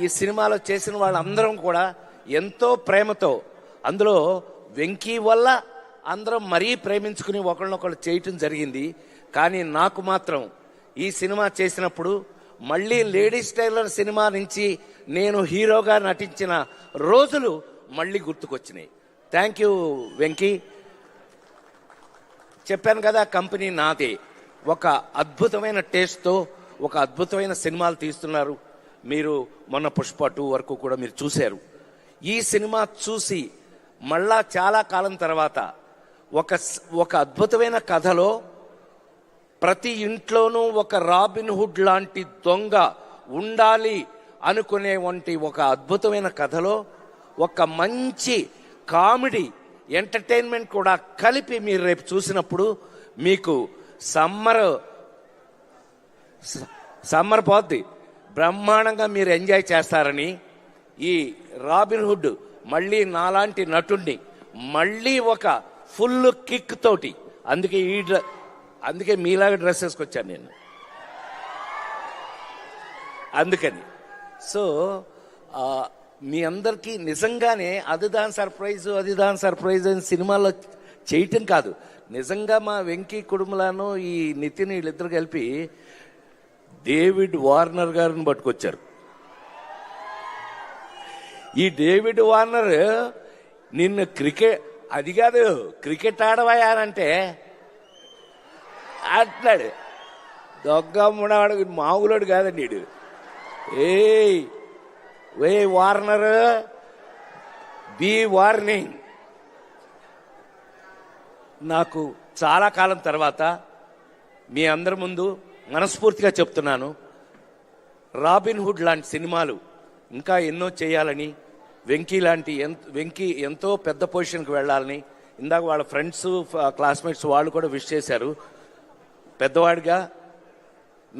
ఈ సినిమాలో చేసిన వాళ్ళందరం కూడా ఎంతో ప్రేమతో, అందులో వెంకీ వల్ల అందరం మరీ ప్రేమించుకుని ఒకళ్ళనొకళ్ళు చేయటం జరిగింది. కానీ నాకు మాత్రం ఈ సినిమా చేసినప్పుడు మళ్ళీ లేడీస్ టైలర్ సినిమా నుంచి నేను హీరోగా నటించిన రోజులు మళ్ళీ గుర్తుకొచ్చినాయి. Thank you Venky. చెప్పాను కదా, కంపెనీ నాదే. ఒక అద్భుతమైన టేస్ట్తో ఒక అద్భుతమైన సినిమాలు తీస్తున్నారు. మీరు మొన్న పుష్ప 2 వరకు కూడా మీరు చూశారు. ఈ సినిమా చూసి మళ్ళా చాలా కాలం తర్వాత ఒక అద్భుతమైన కథలో ప్రతి ఇంట్లోనూ ఒక రాబిన్ హుడ్ లాంటి దొంగ ఉండాలి అనుకునేవంటి ఒక అద్భుతమైన కథలో ఒక మంచి కామెడీ ఎంటర్టైన్మెంట్ కూడా కలిపి మీరు రేపు చూసినప్పుడు మీకు సమ్మర్ పోద్ది, బ్రహ్మాండంగా మీరు ఎంజాయ్ చేస్తారని, ఈ రాబిన్ హుడ్ మళ్ళీ నాలాంటి నటుడిని మళ్ళీ ఒక ఫుల్ కిక్ తోటి, అందుకే మీలాగా డ్రెస్ వేసుకొచ్చాను నేను. అందుకని మీ అందరికీ నిజంగానే అదిదాన్ సర్ప్రైజ్ అని సినిమాలో చేయటం కాదు, నిజంగా మా వెంకీ కుడుములను ఈ నితిన్ వీళ్ళిద్దరు కలిపి డేవిడ్ వార్నర్ గారిని పట్టుకొచ్చారు. ఈ డేవిడ్ వార్నర్ నిన్ను అది కాదు క్రికెట్ ఆడవాయానంటే అంటున్నాడు. దొగ్గమ్ముడాడు, మామూలుడు కాదండి వీడు. ఏ వార్నర్, బి వార్నింగ్. నాకు చాలా కాలం తర్వాత మీ అందరి ముందు మనస్ఫూర్తిగా చెప్తున్నాను, రాబిన్ హుడ్ లాంటి సినిమాలు ఇంకా ఎన్నో చేయాలని, వెంకీ ఎంతో పెద్ద పొజిషన్కి వెళ్ళాలని. ఇందాక వాళ్ళ ఫ్రెండ్స్ క్లాస్మేట్స్ వాళ్ళు కూడా విష్ చేశారు. పెద్దవాడిగా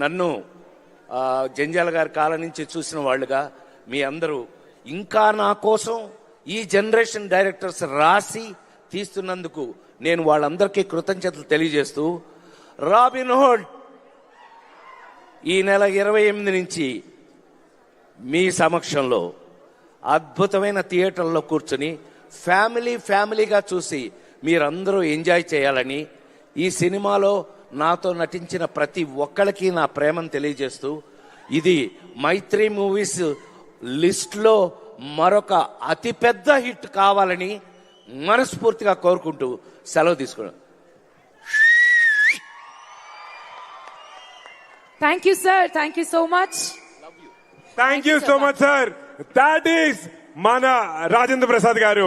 నన్ను జంజాల గారి కాలం నుంచి చూసిన వాళ్ళుగా మీ అందరూ ఇంకా నా కోసం ఈ జనరేషన్ డైరెక్టర్స్ రాసి తీస్తున్నందుకు నేను వాళ్ళందరికీ కృతజ్ఞతలు తెలియజేస్తూ, రాబిన్ హుడ్ ఈ నెల 28 నుంచి మీ సమక్షంలో అద్భుతమైన థియేటర్లో కూర్చుని ఫ్యామిలీగా చూసి మీరందరూ ఎంజాయ్ చేయాలని, ఈ సినిమాలో నాతో నటించిన ప్రతి ఒక్కరికి నా ప్రేమను తెలియజేస్తూ, ఇది మైత్రి మూవీస్ లిస్ట్లో మరొక అతిపెద్ద హిట్ కావాలని మనస్ఫూర్తిగా కోరుకుంటూ సెలవు తీసుకున్నాను. Thank you, sir. Thank you so much. Thank you so much, sir. That is Mana Rajendra Prasad garu.